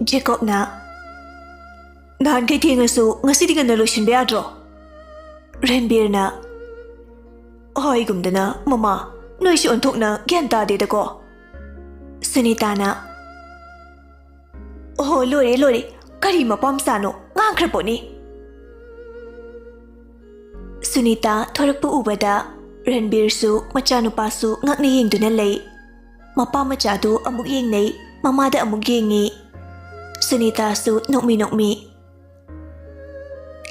Jacobna Nahan kay tingasu ngasi di ka nalusyon beadro. Ranbir na Hoy gumdana mama noy si untok na gyanta de ko. Sunita na Oh lore kari mapamsano ngangkrapo ni. Sunita thorak po ubada Ranbir su machanupa su ngakni yingduna lay. Mapa machado amuk yingnay mamada amuk yingi. Sunita su nokmi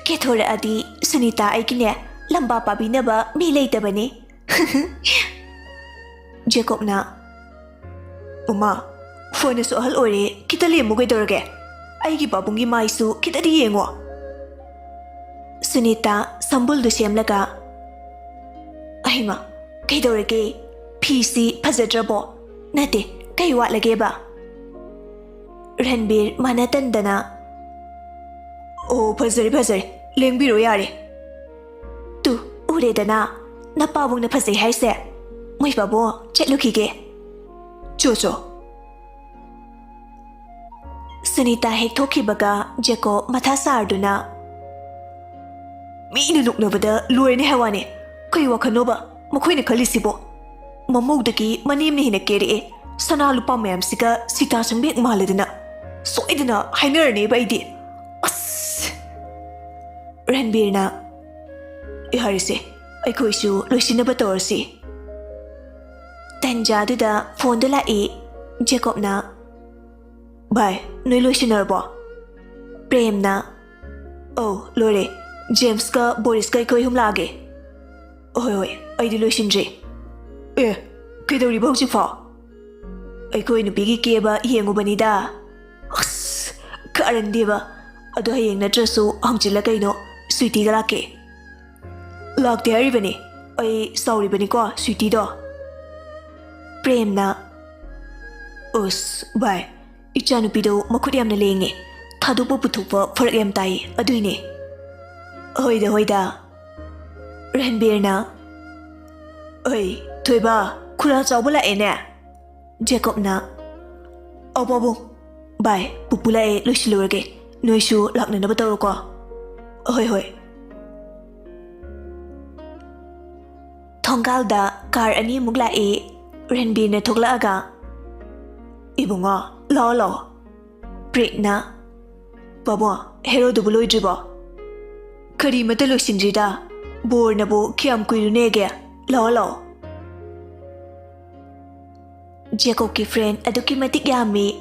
Kethora adi Sunita ay kine lamba pabi na ba mi layta ba ni? Jacob na Mama, phone na su ahal ore kita liya mo kay dorge. Ay gibabungi maisu kita di yengo. Sunita sambul do siyam laga. Ay ma, kay dorge PC pazadrabo. Nate, kay wat lagi ba? Ranbir manatanda na Oh, pazari, lengbiro yare. Tu, ure da na, napabong na pazay hay se. May babo, chat lukige. Chocho. Sunita hek thoki baga, Jeko mata sardo na. Mi inunok na bada, luar ni hawa ni. Kay wakano ba, makoy na kalisibo. Mamogdaki, manim ni hinakiri eh. Sana lupa mayam sika, sita sambik mahalada na. So ida na, hainar ni ba idi. Ranbir na Iharisi, aikoy su loisinaba torsi. Tanja da phone da lai Jacob na Bye, noy loisinarbo. Prem na Oh, lore, James ka Boris ka aikoy humlage. Oy, ay di loisinri. Kay daw riba husik fa. Aikoy nupigi keba hiyengo ba nida. Kaaran di ba? Ado hayeng na traso hamchila kay no. Sweetie da laki. Lakte hari bani. Ay sorry bani ko, sweetie do. Prem na. Us, bye. Ichanupi do makudiyam na lengi. Thado po putupa farak yam tayi. Aduy ni. Hoy da. Ranbir na. Ay, toy ba? Kura chaw bala e ne. Jacob na. Abo. Bye, pupula e loisilurage. Noishu lakna na bataro ko. Hoy. Thonggalda car ani mugla e Ranbir na thogla aga. Ibunga, lao. Prit na. Baba, hero dubuloi driba. Kari matalo sindrida. Bor na bo kiam kuiru nege. Lao. Jacob ki friend aduki matik yami.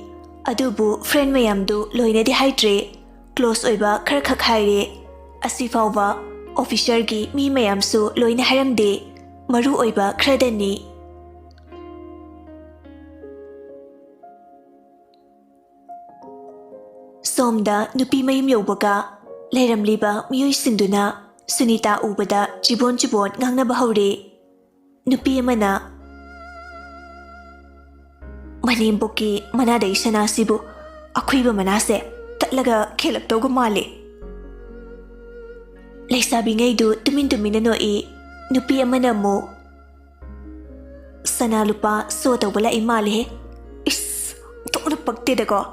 Adubu friend mayam du loina di hydre. Close oiba kharkhak haire. Asi fawba officer gi mi mayam su loina haramde maru oiba khradani. Somda nupi mayum yobaga leiramliba miyoi sinduna Sunita ubada jibon ngangna bahawre. Nupi amana Manimboki manada isana sibu akhuiba manase tatlaga khelak tawga male. Leisabi ngay du tumin na noi nupi amana mo. Sana lupa so taw wala imali. Is to na pagtida ko.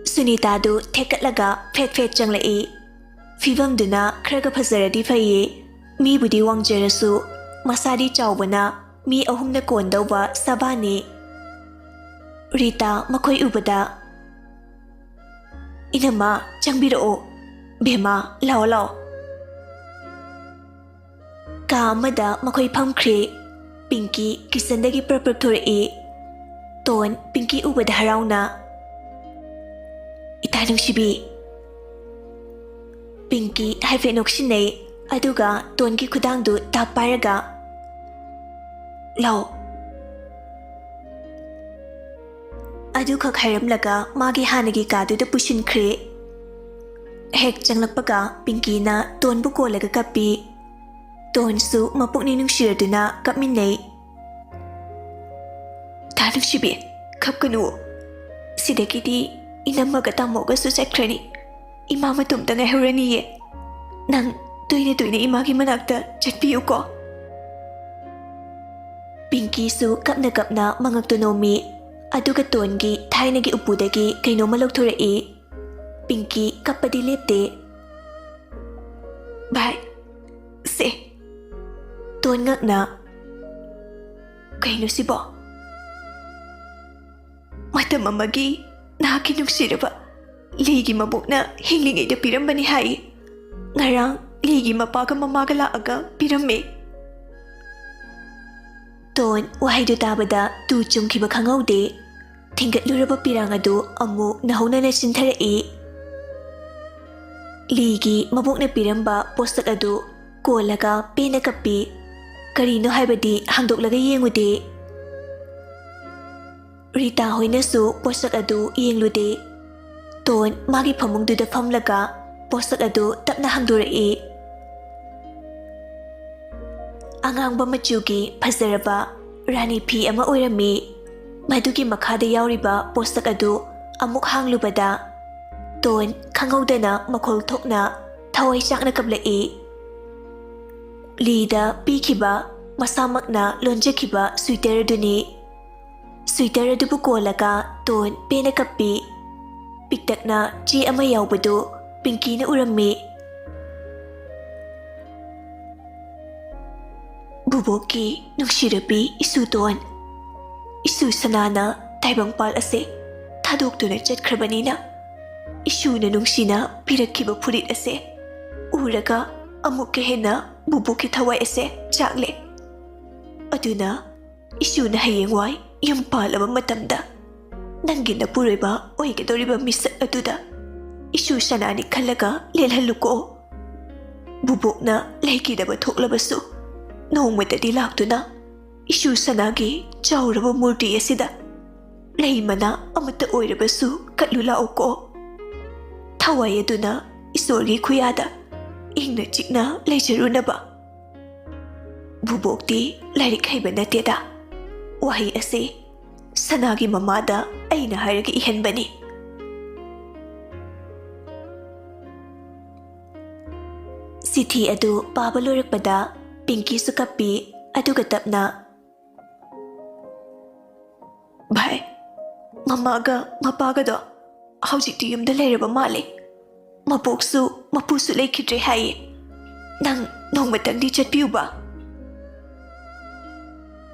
Sunita du tekat laga fet jang lai. Fibam duna kraga phazara di faye. Mi budi wang jerasu masadi chawbana mi ahum na kon daw ba sabani. Rita makoy ubada. Inama changbiro. Bema lao. Ka amada makoy pamkre. Pinky kisandagi perpektori. Ton Pinky ubada haraw na. Itanong sibi. Pinky haifenok sinay. Aduga ton ki kudangdu taparaga. Lao. Adu kakharam laga magi hanagi kadu da pushin kre. Hek changlakpaga Pinky na ton buko laga kapi. Ton su mapuk ni nungshiraduna kapminay. Tanong sibi, kapkanu. Sidakiti inamaga tamoga su sekrani. Imama tumta nga heraniye. Nang tuina imagi manakta chatpiyo ko. Pinky su kapna mangagtunomi. ꯑꯗꯨꯒ ꯇꯣꯟꯒꯤ ꯊꯥꯏꯅꯒꯤ ꯎꯄꯨꯗꯒꯤ ꯀꯩꯅꯣꯝꯃ ꯂꯧꯊꯣꯔꯛꯏ꯫ ꯄꯤꯡꯀꯤ ꯀꯞꯄꯗꯤ ꯂꯦꯞꯇꯦ꯫ ꯚꯥꯏ, ꯁꯦ꯫ Tone ꯉꯛꯅ, ꯀꯩꯅꯣ ꯁꯤꯕꯣ? ꯃꯇꯝ ꯑꯃꯒꯤ ꯅꯍꯥꯛꯀꯤ ꯅꯨꯡꯁꯤꯔꯕ ꯂꯤꯒꯤ ꯃꯕꯣꯛꯅ ꯍꯤꯡꯂꯤꯉꯩꯗ ꯄꯤꯔꯝꯕꯅꯤ ꯍꯥꯏ꯫ ꯉꯔꯥꯡ ꯂꯤꯒꯤ ꯃꯄꯥꯒ ꯃꯃꯥꯒ ꯂꯥꯛꯑꯒ ꯄꯤꯔꯝꯃꯦ꯫ ꯇꯣꯟ ꯋꯥꯍꯩꯗꯨ ꯇꯥꯕꯗ ꯇꯨ ꯆꯨꯝꯈꯤꯕ ꯈꯪꯍꯧꯗꯦ꯫ ꯊꯤꯡꯒꯠꯂꯨꯔꯕ ꯄꯤꯔꯥꯡ ꯑꯗꯨ ꯑꯃꯨꯛ ꯅꯍꯧꯅꯅ ꯆꯤꯟꯊꯔꯛꯏ꯫ ꯂꯤꯒꯤ ꯃꯕꯣꯛꯅ ꯄꯤꯔꯝꯕ ꯄꯣꯠꯁꯛ ꯑꯗꯨ ꯀꯣꯜꯂꯒ ꯄꯦꯟꯅ ꯀꯞꯄꯤ꯫ ꯀꯔꯤꯅꯣ ꯍꯥꯏꯕꯗꯤ ꯍꯥꯡꯗꯣꯛꯂꯒ ꯌꯦꯡꯉꯨꯗꯦ꯫ ꯔꯤꯇꯥ ꯍꯣꯏꯅꯁꯨ ꯄꯣꯠꯁꯛ ꯑꯗꯨ ꯌꯦꯡꯂꯨꯗꯦ꯫ ꯇꯣꯟ ꯃꯥꯒꯤ ꯐꯃꯨꯡꯗꯨꯗ ꯐꯝꯂꯒ ꯄꯣꯠꯁꯛ ꯑꯗꯨ ꯇꯞꯅ ꯍꯥꯡꯗꯣꯔꯛꯏ꯫ ꯑꯉꯥꯡꯕ ꯃꯆꯨꯒꯤ ꯐꯖꯔꯕ ꯔꯥꯅꯤ ꯐꯤ ꯑꯃ ꯑꯣꯏꯔꯝꯃꯤ꯫ ꯃꯗꯨꯒꯤ ꯃꯈꯥꯗ ꯌꯥꯎꯔꯤꯕ ꯄꯣꯠꯁꯛ ꯑꯗꯨ ꯑꯃꯨꯛ ꯍꯥꯡꯂꯨꯕꯗ ꯇꯣꯟ ꯈꯪꯍꯧꯗꯅ ꯃꯈꯣꯜ ꯊꯣꯛꯅ ꯊꯋꯥꯏ ꯆꯥꯛꯅ ꯀꯞꯂꯛꯏ꯫ ꯂꯤꯗ ꯄꯤꯈꯤꯕ ꯃꯁꯥꯃꯛꯅ ꯂꯣꯟꯖꯈꯤꯕ ꯁ꯭ꯋꯤꯇꯔ ꯑꯗꯨꯅꯤ꯫ ꯁ꯭ꯋꯤꯇꯔ ꯑꯗꯨꯕꯨ ꯀꯣꯜꯂꯒ ꯇꯣꯟ ꯄꯦꯟꯅ ꯀꯞꯄꯤ꯫ ꯄꯤꯛꯇꯛꯅ ꯆꯦ ꯑꯃ ꯌꯥꯎꯕꯗꯨ ꯄꯤꯡꯀꯤꯅ ꯎꯔꯝꯃꯤ꯫ ꯕꯨꯕꯣꯛꯀꯤ ꯅꯨꯡꯁꯤꯔꯕꯤ ꯏꯁꯨ ꯇꯣꯟ, ꯏꯁꯨ ꯁꯅꯥꯅ ꯇꯥꯏꯕꯪꯄꯥꯜ ꯑꯁꯦ ꯊꯥꯗꯣꯛꯇꯨꯅ ꯆꯠꯈ꯭ꯔꯕꯅꯤꯅ ꯏꯁꯨꯅ ꯅꯨꯡꯁꯤꯅ ꯄꯤꯔꯛꯈꯤꯕ ꯐꯨꯔꯤꯠ ꯑꯁꯦ ꯎꯔꯒ ꯑꯃꯨꯛꯀ ꯍꯦꯟꯅ ꯕꯨꯕꯣꯛꯀꯤ ꯊꯋꯥꯏ ꯑꯁꯦ ꯆꯥꯛꯂꯦ꯫ ꯑꯗꯨꯅ ꯏꯁꯨꯅ ꯍꯌꯦꯡꯋꯥꯏ ꯌꯨꯝ ꯄꯥꯜꯂꯕ ꯃꯇꯝꯗ ꯅꯪꯒꯤ ꯅꯄꯨꯔꯣꯏꯕ ꯑꯣꯏꯒꯗꯧꯔꯤꯕ ꯃꯤꯁꯛ ꯑꯗꯨꯗ ꯏꯁꯨ ꯁꯅꯥꯅꯤ ꯈꯜꯂꯒ ꯂꯦꯜꯍꯜꯂꯨꯀꯣ꯫ ꯕꯨꯕꯣꯛꯅ ꯂꯩꯈꯤꯗꯕ ꯊꯣꯛꯂꯕꯁꯨ ꯅꯣꯡꯃꯗꯗꯤ ꯂꯥꯛꯇꯨꯅ ꯏꯁꯨ ꯁꯅꯥꯒꯤ ꯆꯥꯎꯔꯕ ꯃꯨꯔꯇꯤ ꯑꯁꯤꯗ ꯂꯩ ꯃꯅꯥ ꯑꯃꯠꯇ ꯑꯣꯏꯔꯕꯁꯨ ꯀꯠꯂꯨ ꯂꯥꯛꯎꯀꯣ꯫ ꯊꯋꯥꯏ ꯑꯗꯨꯅ ꯏꯁꯣꯔꯒꯤ ꯈꯨꯌꯥꯗ ꯏꯪꯅ ꯆꯤꯛꯅ ꯂꯩꯖꯔꯨꯅꯕ꯫ ꯕꯨꯕꯣꯛꯇꯤ ꯂꯥꯏꯔꯤꯛ ꯍꯩꯕ ꯅꯠꯇꯦꯗ꯫ ꯋꯥꯍꯩ ꯑꯁꯤ ꯁꯅꯥꯒꯤ ꯃꯃꯥꯗ ꯑꯩꯅ ꯍꯥꯏꯔꯒ ꯏꯍꯟꯕꯅꯤ꯫ ꯆꯤꯊꯤ ꯑꯗꯨ ꯄꯥꯕ ꯂꯣꯏꯔꯛꯄꯗ ꯄꯤꯡꯀꯤꯁꯨ ꯀꯞꯄꯤ꯫ ꯑꯗꯨꯒ ꯇꯞꯅ, ꯚꯥꯏ, ꯃꯃꯥꯒ ꯃꯄꯥꯒꯗꯣ ꯍꯧꯖꯤꯛꯇꯤ ꯌꯨꯝꯗ ꯂꯩꯔꯕ ꯃꯥꯜꯂꯦ꯫ ꯃꯕꯣꯛꯁꯨ ꯃꯄꯨꯁꯨ ꯂꯩꯈꯤꯗ꯭ꯔꯦ ꯍꯥꯏꯌꯦ꯫ ꯅꯪ ꯅꯣꯡꯃꯇꯪꯗꯤ ꯆꯠꯄꯤꯌꯨꯕ꯫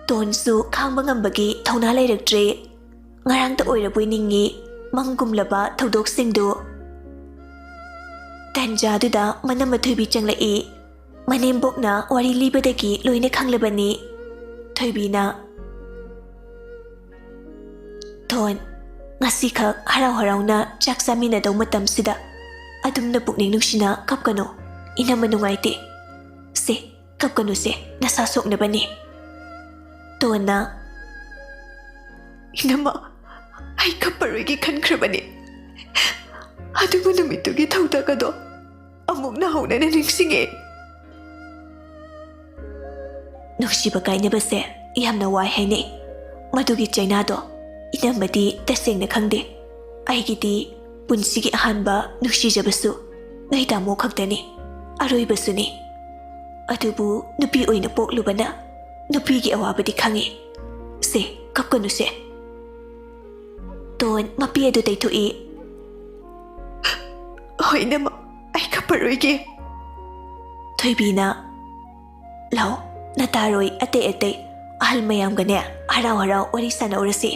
ꯇꯣꯟꯁꯨ ꯈꯥꯡꯕ ꯉꯝꯕꯒꯤ ꯊꯧꯅꯥ ꯂꯩꯔꯛꯇ꯭ꯔꯦ꯫ ꯉꯔꯥꯡꯇ ꯑꯣꯏꯔꯕꯣꯏ ꯅꯤꯡꯉꯤ ꯃꯪꯒꯨꯝꯂꯕ ꯊꯧꯗꯣꯛꯁꯤꯡꯗꯨ꯫ ꯇꯟꯖꯥꯗꯨꯗ ꯃꯅꯝꯃ ꯊꯣꯏꯕꯤ ꯆꯪꯂꯛꯏ꯫ ꯃꯅꯦꯝꯕꯣꯛꯅ ꯋꯥꯔꯤ ꯂꯤꯕꯗꯒꯤ ꯂꯣꯏꯅ ꯈꯪꯂꯕꯅꯤ꯫ ꯊꯣꯏꯕꯤꯅ, ꯊꯣꯟ, ꯉꯁꯤꯈꯛ ꯍꯔꯥꯎ ꯍꯔꯥꯎꯅ ꯆꯥꯛ ꯆꯥꯃꯤꯟꯅꯗꯧ ꯃꯇꯝꯁꯤꯗ ꯑꯗꯨꯝꯅ ꯄꯨꯛꯅꯤꯡ ꯅꯨꯡꯁꯤꯅ ꯀꯞꯀꯅꯨ꯫ ꯏꯅꯝꯃ ꯅꯨꯡꯉꯥꯏꯇꯦ꯫ ꯁꯦ, ꯀꯞꯀꯅꯨꯁꯦ, ꯅꯁꯥ ꯁꯣꯛꯅꯕꯅꯤ꯫ ꯇꯣꯟꯅ, ꯏꯅꯝꯃ, ꯑꯩ ꯀꯞꯄꯔꯣꯏꯒꯦ ꯈꯟꯈ꯭ꯔꯕꯅꯤ꯫ ꯑꯗꯨꯕꯨ ꯅꯨꯃꯤꯠꯇꯨꯒꯤ ꯊꯧꯗꯣꯛ ꯑꯗꯣ ꯑꯃꯨꯛ ꯅꯧꯍꯧꯅꯅ ꯅꯤꯡꯁꯤꯡꯉꯦ꯫ ꯅꯨꯡꯁꯤꯕ ꯀꯥꯏꯅꯕꯁꯦ ꯌꯥꯝꯅ ꯋꯥꯏ ꯍꯥꯏꯅꯩ꯫ ꯃꯗꯨꯒꯤ ꯆꯩꯅꯥꯗꯣ ꯏꯅꯝꯃꯗꯤ ꯇꯁꯦꯡꯅ ꯈꯪꯗꯦ꯫ ꯑꯩꯒꯤꯗꯤ ꯄꯨꯟꯁꯤꯒꯤ ꯑꯍꯥꯟꯕ ꯅꯨꯡꯁꯤꯖꯕꯁꯨ ꯅꯣꯏ ꯇꯥꯃꯣ ꯈꯛꯇꯅꯤ, ꯑꯔꯣꯏꯕꯁꯨꯅꯤ꯫ ꯑꯗꯨꯕꯨ ꯅꯨꯄꯤ ꯑꯣꯏꯅ ꯄꯣꯛꯂꯨꯕꯅ ꯅꯨꯄꯤꯒꯤ ꯑꯋꯥꯕꯗꯤ ꯈꯪꯉꯤ꯫ ꯁꯦ, ꯀꯞꯀꯅꯨꯁꯦ꯫ ꯇꯣꯟ ꯃꯄꯤ ꯑꯗꯨ ꯇꯩꯊꯣꯛꯏ꯫ ꯍꯣꯏ ꯏꯅꯝꯃ, ꯑꯩ ꯀꯞꯄꯔꯣꯏꯒꯦ꯫ ꯊꯣꯏꯕꯤꯅ, ꯂꯥꯎ, ꯅꯇꯥꯔꯣꯏ ꯑꯇꯩ ꯑꯇꯩ ꯑꯍꯜ ꯃꯌꯥꯝꯒꯅꯦ ꯍꯔꯥꯎ ꯍꯔꯥꯎ ꯋꯥꯔꯤ ꯁꯥꯟꯅꯧꯔꯁꯤ꯫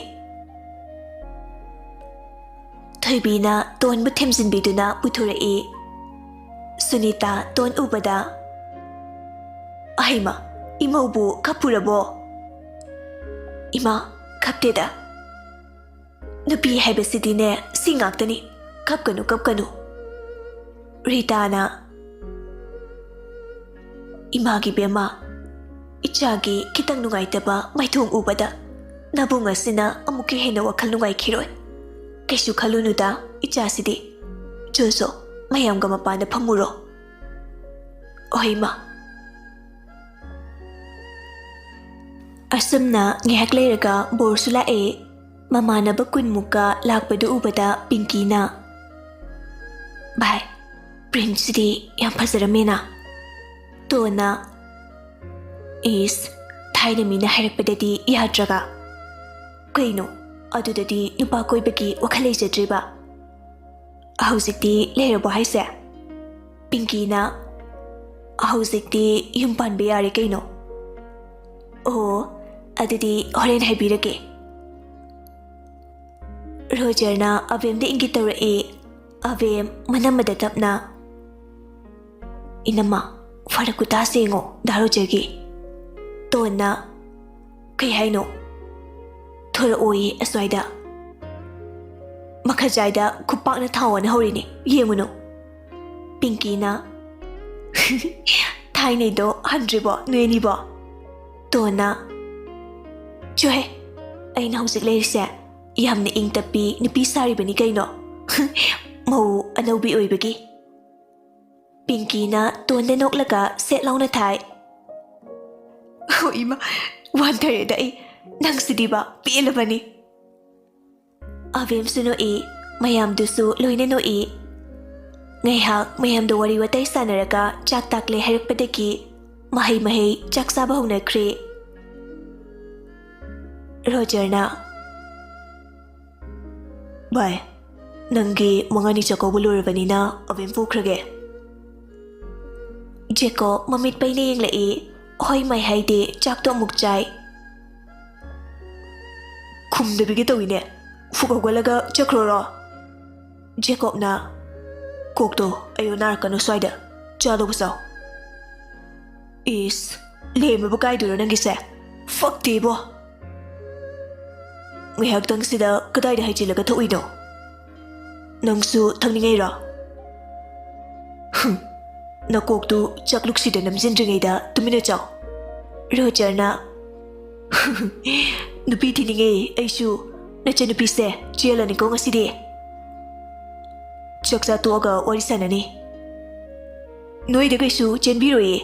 ꯊꯣꯏꯕꯤꯅ ꯇꯣꯟꯕꯨ ꯊꯦꯝꯖꯤꯟꯕꯤꯗꯨꯅ ꯄꯨꯊꯣꯔꯛꯏ꯫ ꯁꯨꯅꯤꯇꯥ ꯇꯣꯟ ꯎꯕꯗ, ꯑꯍꯩꯃ, ꯏꯃꯧꯕꯨ ꯀꯞꯄꯨꯔꯕꯣ? ꯏꯃꯥ, ꯀꯞꯇꯦꯗ꯫ ꯅꯨꯄꯤ ꯍꯥꯏꯕꯁꯤꯗꯤꯅꯦ ꯁꯤ ꯉꯥꯛꯇꯅꯤ, ꯀꯞꯀꯅꯨ ꯀꯞꯀꯅꯨ꯫ ꯔꯤꯇꯥꯅ, ꯏꯃꯥꯒꯤ ꯕꯦꯝꯃ, ꯏꯆꯥꯒꯤ ꯈꯤꯇꯪ ꯅꯨꯡꯉꯥꯏꯇꯕ ꯃꯥꯏꯊꯣꯡ ꯎꯕꯗ ꯅꯕꯨꯡ ꯑꯁꯤꯅ ꯑꯃꯨꯛꯀ ꯍꯦꯟꯅ ꯋꯥꯈꯜ ꯅꯨꯡꯉꯥꯏꯈꯤꯔꯣꯏ꯫ ꯀꯩꯁꯨ ꯈꯜꯂꯨꯅꯨꯗ ꯏꯆꯥꯁꯤꯗꯤ꯫ ꯖꯣꯖꯣ, ꯃꯌꯥꯝꯒ ꯃꯄꯥꯟꯗ ꯐꯝꯃꯨꯔꯣ꯫ ꯍꯣꯏ ꯏꯃꯥ꯫ ꯑꯁꯨꯝꯅ ꯉꯥꯏꯍꯥꯛ ꯂꯩꯔꯒ ꯕꯣꯔꯁꯨ ꯂꯥꯛꯑꯦ꯫ ꯃꯃꯥꯟꯅꯕ ꯀꯨꯟꯃꯨꯛꯀ ꯂꯥꯛꯄꯗꯨ ꯎꯕꯗ ꯄꯤꯡꯀꯤꯅ, ꯚꯥꯏ, ꯄ꯭ꯔꯤꯟꯁꯁꯤꯗꯤ ꯌꯥꯝ ꯐꯖꯔꯝꯃꯦꯅ꯫ ꯇꯣꯟꯅ, ꯏꯁ, ꯊꯥꯏꯅ ꯃꯤꯅ ꯍꯥꯏꯔꯛꯄꯗꯗꯤ ꯌꯥꯗ꯭ꯔꯒ꯫ ꯀꯩꯅꯣ, ꯑꯗꯨꯗꯗꯤ ꯅꯨꯄꯥ ꯀꯣꯏꯕꯒꯤ ꯋꯥꯈꯜ ꯂꯩꯖꯗ꯭ꯔꯤꯕ ꯍꯧꯖꯤꯛꯇꯤ ꯂꯩꯔꯕꯣ ꯍꯥꯏꯁꯦ ꯄꯤꯡꯀꯤꯅ ꯍꯧꯖꯤꯛꯇꯤ ꯌꯨꯝ ꯄꯥꯟꯕ ꯌꯥꯔꯦ ꯀꯩꯅꯣ ꯑꯣ ꯑꯗꯨꯗꯤ ꯍꯣꯔꯦꯟ ꯍꯥꯏꯕꯤꯔꯒꯦ ꯔꯣꯖꯔꯅ ꯑꯕꯦꯝꯗ ꯏꯪꯒꯤꯠ ꯇꯧꯔꯛꯏ ꯑꯕꯦꯝ ꯃꯅꯝꯃꯗ ꯇꯞꯅ ꯏꯅꯝꯃ ꯐꯔꯛ ꯀꯨꯇꯥꯁꯦ ꯌꯦꯡꯉꯣ ꯗꯥ ꯔꯣꯖꯔꯒꯤ ꯇꯣꯟꯅ ꯀꯩ ꯍꯥꯏꯅꯣ ꯊꯣꯔꯛꯑꯣꯌꯦ ꯑꯁ꯭ꯋꯥꯏꯗ ꯃꯈꯥꯖꯥꯏꯗ ꯈꯨꯄꯥꯛꯅ ꯊꯥꯎꯑꯣꯅ ꯍꯧꯔꯤꯅꯦ ꯌꯦꯡꯉꯨꯅꯨ ꯄꯤꯡꯀꯤꯅ ꯊꯥꯏꯅꯩꯗꯣ ꯍꯟꯗ꯭ꯔꯤꯕꯣ ꯅꯣꯏ ꯑꯅꯤꯕꯣ ꯇꯣꯟꯅ ꯆꯨꯍꯦ ꯑꯩꯅ ꯍꯧꯖꯤꯛ ꯂꯩꯔꯤꯁꯦ ꯌꯥꯝꯅ ꯏꯪ ꯇꯞꯄꯤ ꯅꯨꯄꯤ ꯁꯥꯔꯤꯕꯅꯤ ꯀꯩꯅꯣ ꯃꯧ ꯑꯅꯧꯕꯤ ꯑꯣꯏꯕꯒꯤ ꯄꯤꯡꯀꯤꯅ ꯇꯣꯟꯗ ꯅꯣꯛꯂꯒ ꯁꯦꯠ ꯂꯥꯎꯅ ꯊꯥꯏ ꯏꯃꯥ ꯋꯥꯟꯊꯔꯦꯗ ꯑꯩ ꯅꯪꯁꯤꯗꯤꯕ ꯄꯦꯜꯂꯕꯅꯤ ꯑꯕꯦꯝꯁꯨ ꯅꯣꯛꯏ ꯃꯌꯥꯝꯗꯨꯁꯨ ꯂꯣꯏꯅ ꯅꯣꯛꯏ ꯉꯥꯏꯍꯥꯛ ꯃꯌꯥꯝꯗꯣ ꯋꯥꯔꯤ ꯋꯥꯇꯥꯏ ꯁꯥꯟꯅꯔꯒ ꯆꯥꯛ ꯇꯥꯛꯂꯦ ꯍꯥꯏꯔꯛꯄꯗꯒꯤ ꯃꯍꯩ ꯆꯥꯛ ꯆꯥꯕ ꯍꯧꯅꯈ꯭ꯔꯦ ꯔꯣꯖꯔꯅ ꯚꯥꯏ ꯅꯪꯒꯤ ꯃꯉꯥꯅꯤ ꯆꯥꯛꯀꯧꯕ ꯂꯣꯏꯔꯕꯅꯤꯅ ꯑꯕꯦꯝ ꯄꯨꯈ꯭ꯔꯒꯦ ꯖꯦꯀꯣ ꯃꯃꯤꯠ ꯄꯩꯅ ꯌꯦꯡꯂꯛꯏ ꯍꯣꯏ ꯃꯥꯏ ꯍꯥꯏꯗꯦ ꯆꯥꯛꯇꯣ ꯑꯃꯨꯛ ꯆꯥꯏ ꯈꯨꯝꯗꯕꯤꯒꯤ ꯇꯧꯏꯅꯦ ꯐꯨꯛ ꯍꯧꯒꯠꯂꯒ ꯆꯠꯈ꯭ꯔꯣꯔꯣ ꯖꯦꯀꯣꯕꯅ ꯀꯣꯛꯇꯣ ꯑꯌꯨ ꯅꯥꯔꯛꯀꯅꯨ ꯁ꯭ꯋꯥꯏꯗ ꯆꯥꯗꯧꯕ ꯆꯥꯎ ꯏꯁ ꯂꯦꯝꯕꯕꯨ ꯀꯥꯏꯗꯣꯏꯔꯣ ꯅꯪꯒꯤꯁꯦ ꯐꯛꯇꯦꯕꯣ ꯉꯥꯏꯍꯥꯛꯇꯪꯁꯤꯗ ꯀꯗꯥꯏꯗ ꯍꯩꯖꯤꯜꯂꯒ ꯊꯣꯛꯏꯅꯣ ꯅꯪꯁꯨ ꯊꯛꯅꯤꯡꯉꯩꯔꯣ ꯅꯀꯣꯛꯇꯨ ꯆꯥꯛꯂꯨꯛꯁꯤꯗ ꯅꯝꯖꯤꯟꯗ꯭ꯔꯤꯉꯩꯗ ꯇꯨꯃꯤꯟꯅ ꯆꯥꯎ ꯔꯣꯖꯔꯅ ꯅꯨꯄꯤ ꯊꯤꯅꯤꯡꯉꯦ ꯑꯩꯁꯨ ꯅꯆꯟꯅꯨꯄꯤꯁꯦ ꯆꯦꯜꯂꯅꯤꯀꯣ ꯉꯁꯤꯗꯤ ꯆꯥꯛꯆꯥ ꯇꯣꯛꯑꯒ ꯋꯥꯔꯤ ꯁꯥꯟꯅꯅꯤ ꯅꯣꯏꯗ ꯀꯩꯁꯨ ꯆꯦꯟꯕꯤꯔꯣꯏꯌꯦ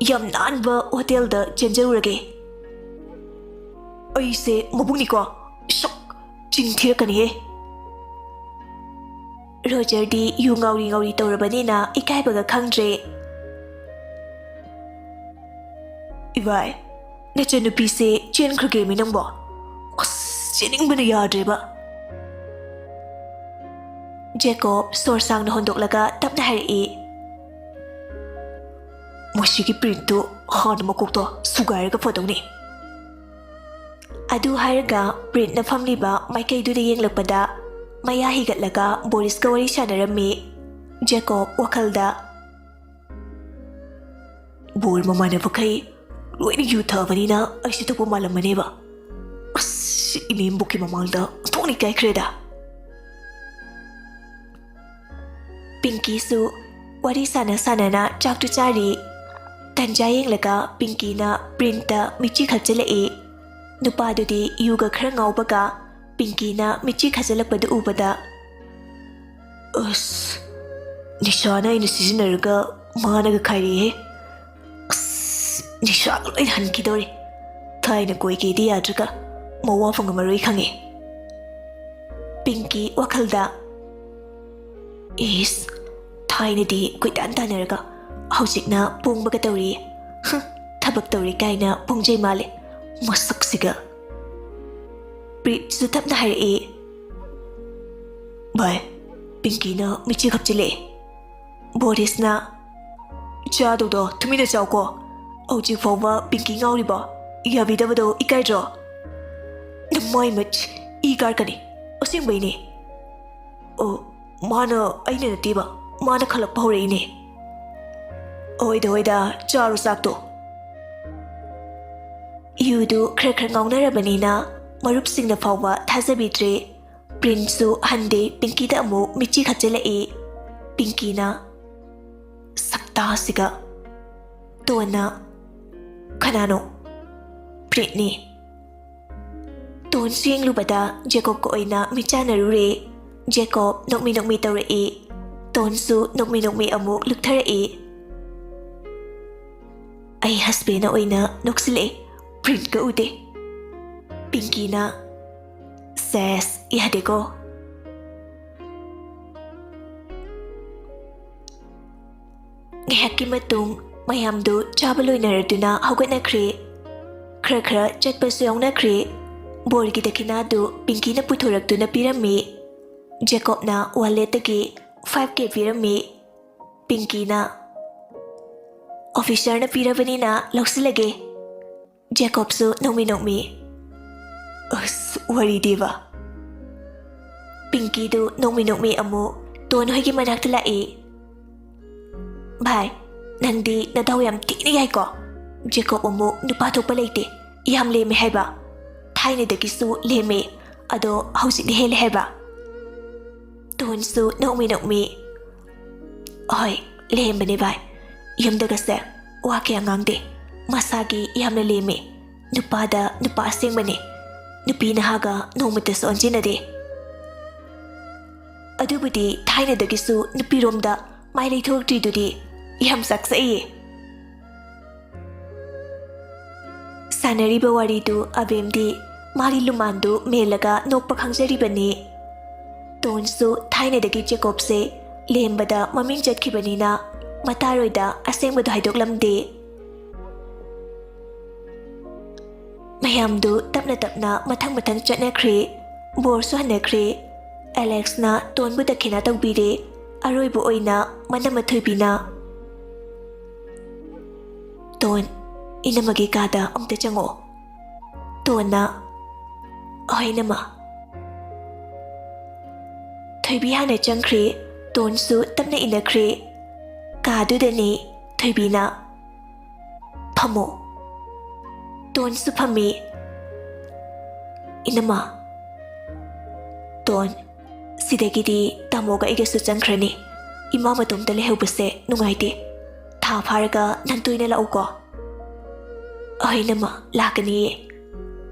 ꯌꯥꯝ ꯅꯥꯟꯕ ꯍꯣꯇꯦꯜꯗ ꯆꯦꯟꯖꯔꯨꯔꯒꯦ ꯑꯩꯁꯦ ꯃꯕꯨꯡꯅꯤꯀꯣ ꯁꯛ ꯆꯤꯡꯊꯤꯔꯛꯀꯅꯤꯍꯦ ꯔꯣꯖꯔꯗꯤ ꯌꯨ ꯉꯥꯎꯔꯤ ꯉꯥꯎꯔꯤ ꯇꯧꯔꯕꯅꯤꯅ ꯏꯀꯥꯏꯕꯒ ꯈꯪꯗ꯭ꯔꯦ ꯏꯚꯥꯏ ꯅꯆꯟꯅꯨꯄꯤꯁꯦ ꯆꯦꯟꯈ꯭ꯔꯒꯦꯃꯤ ꯅꯪꯕꯣ ꯑꯁ ꯆꯦꯟꯅꯤꯡꯕꯅ ꯌꯥꯗ꯭ꯔꯦꯕ ꯖꯦꯀꯣꯕ ꯁꯣꯔ ꯁꯥꯡꯅ ꯍꯣꯟꯗꯣꯛꯂꯒ ꯇꯞꯅ ꯍꯥꯏꯔꯛꯏ ꯃꯁꯤꯒꯤ ꯄ꯭ꯔꯤꯟꯠꯇꯨ ꯍꯥꯟꯅ ꯃꯀꯣꯛꯇꯣ ꯁꯨꯒꯥꯏꯔꯒ ꯐꯗꯧꯅꯤ ꯑꯗꯨ ꯍꯥꯏꯔꯒ ꯄ꯭ꯔꯤꯟꯠꯅ ꯐꯝꯂꯤꯕ ꯃꯥꯏꯀꯩꯗꯨꯗ ꯌꯦꯡꯂꯛꯄꯗ ꯃꯌꯥ ꯍꯤꯒꯠꯂꯒ ꯕꯣꯔꯤꯁꯀ ꯋꯥꯔꯤ ꯁꯥꯟꯅꯔꯝꯃꯤ ꯖꯦꯀꯣꯕ ꯋꯥꯈꯜꯗ ꯕꯣꯔ ꯃꯃꯥꯟꯅꯕꯈꯩ ꯂꯣꯏꯅ ꯌꯨ ꯊꯛꯑꯕꯅꯤ나 ꯑꯩꯁꯨ ꯊꯛꯄ ꯃꯥꯜꯂꯝꯃꯅꯦꯕ ꯑꯁ ꯏꯅꯦꯝꯕꯣꯛꯀꯤ ꯃꯃꯥꯡꯗ ꯊꯣꯛꯅ ꯏꯀꯥꯏꯈ꯭ꯔꯦꯗ ꯄꯤꯡꯀꯤꯁꯨ ꯋꯥꯔꯤ ꯁꯥꯟꯅ ꯆꯥꯛꯇꯨ ꯆꯥꯔꯤ ꯇꯟꯖꯥ ꯌꯦꯡꯂꯒ ꯄꯤꯡꯀꯤꯅ ꯄ꯭ꯔꯤꯟꯠꯇ ꯃꯤꯠꯆꯤ ꯈꯠꯆꯤꯜꯂꯛꯏ ꯅꯨꯄꯥꯗꯨꯗꯤ ꯌꯨꯒ ꯈꯔ ꯉꯥꯎꯕꯒ ꯄꯤꯡꯀꯤꯅ ꯃꯤꯠꯆꯤ ꯈꯠꯆꯤꯜꯂꯛꯄꯗꯨ ꯎꯕꯗ ꯑꯁ ꯅꯤꯁꯥꯅ ꯑꯩꯅ ꯁꯤꯖꯤꯟꯅꯔꯒ ꯃꯥꯅꯒ ꯈꯥꯏꯔꯤꯍꯦ ꯑꯁ ꯅꯤꯁꯥꯒ ꯂꯣꯏꯅ ꯍꯟꯈꯤꯗꯧꯔꯦ ꯊꯥꯏꯅ ꯀꯣꯏꯒꯦꯗꯤ ꯌꯥꯗ꯭ꯔꯒ ꯃꯋꯥ ꯐꯪꯉꯝꯃꯔꯣꯏ ꯈꯪꯉꯦ ꯄꯤꯡꯀꯤ ꯋꯥꯈꯜꯗ ꯏꯁ ꯊꯥꯏꯅꯗꯤ ꯀꯣꯏꯇꯥꯟ ꯇꯥꯟꯅꯔꯒ ꯍꯧꯖꯤꯛꯅ ꯄꯣꯡꯕꯒ ꯇꯧꯔꯤ ꯊꯕꯛ ꯇꯧꯔꯤ ꯀꯥꯏꯅ ꯄꯣꯡꯖꯩ ꯃꯥꯜꯂꯦ ꯃꯁꯛꯁꯤꯒ ꯄ꯭ꯔꯤꯠꯁꯨ ꯇꯞꯅ ꯍꯥꯏꯔꯛꯏ ꯚꯥꯏ ꯄꯤꯡꯀꯤꯅ ꯃꯤꯠꯆꯤ ꯈꯞꯆꯤꯜꯂꯛꯑꯦ ꯕꯣꯔꯤꯁꯅ ꯆꯥꯗꯧꯗꯣ ꯇꯨꯃꯤꯟꯅ ꯆꯥꯎꯀꯣ ꯍꯧꯖꯤꯛ ꯐꯥꯎꯕ ꯄꯤꯡꯀꯤ ꯉꯥꯎꯔꯤꯕꯣ ꯌꯥꯕꯤꯗꯕꯗꯣ ꯏꯀꯥꯏꯗ꯭ꯔꯣ ꯅꯃꯥꯏ ꯃꯠ ꯏ ꯀꯥꯔꯛꯀꯅꯤ ꯑꯁꯦꯡꯕꯩꯅꯦ ꯑꯣ ꯃꯥꯅ ꯑꯩꯅ ꯅꯠꯇꯦꯕ ꯃꯥꯅ ꯈꯜꯂꯛꯄ ꯍꯧꯔꯛꯏꯅꯦ ꯍꯣꯏꯗ ꯆꯥꯔꯣ ꯆꯥꯛꯇꯣ ꯌꯨꯗꯨ ꯈꯔ ꯉꯥꯎꯅꯔꯕꯅꯤꯅ ꯃꯔꯨꯞꯁꯤꯡꯅ ꯐꯥꯎꯕ ꯊꯥꯖꯕꯤꯗ꯭ꯔꯦ ꯄ꯭ꯔꯤꯟꯁꯨ ꯍꯟꯗꯦ ꯄꯤꯡꯀꯤꯗ ꯑꯃꯨꯛ ꯃꯤꯠꯆꯤ ꯈꯠꯆꯤꯜꯂꯛꯏ ꯄꯤꯡꯀꯤꯅ ꯁꯛꯇꯥꯁꯤꯒ ꯇꯣꯟꯅ ꯀꯅꯥꯅꯣ ꯄ꯭ꯔꯤꯟꯠꯅꯤ ꯇꯣꯟꯁꯨ ꯌꯦꯡꯂꯨꯕꯗ ꯖꯦꯀꯣꯕꯀ ꯑꯣꯏꯅ ꯃꯤꯠꯆꯥꯟꯅꯔꯨꯔꯦ ꯖꯦꯀꯣꯕ ꯅꯣꯛꯃꯤ ꯇꯧꯔꯛꯏ ꯇꯣꯟꯁꯨ ꯅꯣꯛꯃꯤ ꯑꯃꯨꯛ ꯂꯨꯛꯊꯔꯛꯏ ꯑꯩ ꯍꯁꯕꯦꯟꯅ ꯑꯣꯏꯅ ꯅꯣꯛꯁꯤꯜꯂꯛꯑꯦ ꯄ꯭ꯔꯤꯟꯠꯀ ꯎꯗꯦ ꯄꯤꯡꯀꯤꯅ ꯁꯦꯁ ꯌꯥꯗꯦꯀꯣ ꯉꯥꯏꯍꯥꯛꯀꯤ ꯃꯇꯨꯡ ꯃꯌꯥꯝꯗꯨ ꯆꯥꯕ ꯂꯣꯏꯅꯔꯗꯨꯅ ꯍꯧꯒꯠꯅꯈ꯭ꯔꯦ ꯈꯔ ꯆꯠꯄꯁꯨ ꯌꯥꯎꯅꯈ꯭ꯔꯦ ꯕꯣꯔꯒꯤ ꯗꯈꯤꯅꯥꯗꯨ ꯄꯤꯡꯀꯤꯅ ꯄꯨꯊꯣꯔꯛꯇꯨꯅ ꯄꯤꯔꯝꯃꯤ. ꯖꯦꯀꯣꯕꯅ ꯋꯥꯂꯦꯠꯇꯒꯤ 5K ꯄꯤꯔꯝꯃꯤ. ꯄꯤꯡꯀꯤꯅ "ꯑꯣꯐꯤꯁꯔꯅ ꯄꯤꯔꯕꯅꯤꯅ ꯂꯧꯁꯤꯜꯂꯒꯦ." ꯖꯦꯀꯣꯕꯁꯨ ꯅꯣꯛꯃꯤ. "ꯑꯁ ꯋꯥꯔꯤꯗꯤꯕ." ꯄꯤꯡꯀꯤꯗꯨ ꯅꯣꯛꯃꯤ ꯑꯃꯨꯛ ꯇꯣꯟ ꯍꯣꯏꯒꯤ ꯃꯅꯥꯛꯇ ꯂꯥꯛꯏ. "ꯚꯥꯏ, ꯅꯪꯗꯤ ꯅꯗꯥꯎ ꯌꯥꯝ ꯊꯤꯅ ꯌꯥꯏꯀꯣ. ꯖꯦꯀꯣꯕ ꯑꯃꯨꯛ ꯅꯨꯄꯥ ꯊꯣꯛꯄ ꯂꯩꯇꯦ, ꯌꯥꯝ ꯂꯦꯝꯃꯦ ꯍꯥꯏꯕ. ꯊꯥꯏꯅꯗꯒꯤꯁꯨ ꯂꯦꯝꯃꯦ, ꯑꯗꯣ ꯍꯧꯖꯤꯛꯅ ꯍꯦꯜꯂꯦ ꯍꯥꯏꯕ." ꯇꯣꯟꯁꯨ ꯅꯣꯛꯃꯤ. "ꯍꯣꯏ, ꯂꯦꯝꯕꯅꯦ ꯚꯥꯏ. ꯌꯨꯝꯗꯒꯁꯦ ꯋꯥ ꯀꯌꯥ ꯉꯥꯡꯗꯦ. ꯃꯁꯥꯒꯤ ꯌꯥꯝꯅ ꯂꯦꯝꯃꯦ. ꯅꯨꯄꯥꯗ ꯅꯨꯄꯥ ꯑꯁꯦꯡꯕꯅꯦ. ꯅꯨꯄꯤ ꯅꯍꯥꯒ ꯅꯣꯡꯃꯇꯁꯨ ꯑꯣꯟꯖꯤꯟꯅꯗꯦ. ꯑꯗꯨꯕꯨꯗꯤ ꯊꯥꯏꯅꯗꯒꯤꯁꯨ ꯅꯨꯄꯤꯔꯣꯝꯗ ꯃꯥꯏ ꯂꯩꯊꯣꯛꯇ꯭ꯔꯤꯗꯨꯗꯤ ꯌꯥꯝ ꯆꯥꯛꯆꯩꯌꯦ." ꯁꯥꯟꯅꯔꯤꯕ ꯋꯥꯔꯤꯗꯨ ꯑꯕꯦꯝꯗꯤ ꯃꯥꯒꯤ ꯂꯨꯃꯥꯟꯗꯨ ꯃꯦꯜꯂꯒ ꯅꯣꯛꯄ ꯈꯪꯖꯔꯤꯕꯅꯤ. ꯇꯣꯟꯁꯨ ꯊꯥꯏꯅꯗꯒꯤ ꯖꯦꯀꯣꯕꯁꯦ ꯂꯦꯝꯕꯗ ꯃꯃꯤꯡ ꯆꯠꯈꯤꯕꯅꯤꯅ ꯃꯇꯥꯔꯣꯏꯗ ꯑꯁꯦꯡꯕꯗꯨ ꯍꯥꯏꯗꯣꯛꯂꯝꯗꯦ. ꯃꯌꯥꯝꯗꯨ ꯇꯞꯅ ꯃꯊꯪ ꯆꯠꯅꯈ꯭ꯔꯦ. ꯕꯣꯔꯁꯨ ꯍꯟꯅꯈ꯭ꯔꯦ. ꯑꯦꯂꯦꯛꯁꯅ ꯇꯣꯟꯕꯨ ꯗꯈꯤꯅꯥ ꯇꯧꯕꯤꯔꯦ. ꯑꯔꯣꯏꯕ ꯑꯣꯏꯅ ꯃꯅꯝꯃ ꯊꯣꯏꯕꯤꯅ "ꯇꯣꯟ, ꯏꯅꯝꯃꯒꯤ ꯀꯥꯗ ꯑꯝꯇ ꯆꯪꯉꯛꯑꯣ." ꯇꯣꯟꯅ "ꯍꯣꯏ ꯏꯅꯝꯃ." ꯊꯣꯏꯕꯤ ꯍꯥꯟꯅ ꯆꯪꯈ꯭ꯔꯦ. ꯇꯣꯟꯁꯨ ꯇꯞꯅ ꯏꯟꯅꯈ꯭ꯔꯦ. ꯀꯥꯗꯨꯗꯅꯤ ꯊꯣꯏꯕꯤꯅ "ꯐꯝꯃꯣ." ꯇꯣꯟꯁꯨ ꯐꯝꯃꯤ. "ꯏꯅꯝꯃ." "ꯇꯣꯟ, ꯁꯤꯗꯒꯤꯗꯤ ꯇꯥꯃꯣꯒ ꯑꯩꯒꯁꯨ ꯆꯪꯈ꯭ꯔꯅꯤ. ꯏꯃꯥ ꯃꯇꯣꯝꯇ ꯂꯩꯍꯧꯕꯁꯦ ꯅꯨꯡꯉꯥꯏꯇꯦ. ꯊꯥ ꯐꯥꯔꯒ ꯅꯪ ꯇꯣꯏꯅ ꯂꯥꯛꯎꯀꯣ." "ꯍꯣꯏ ꯏꯅꯝꯃ, ꯂꯥꯛꯀꯅꯤꯌꯦ."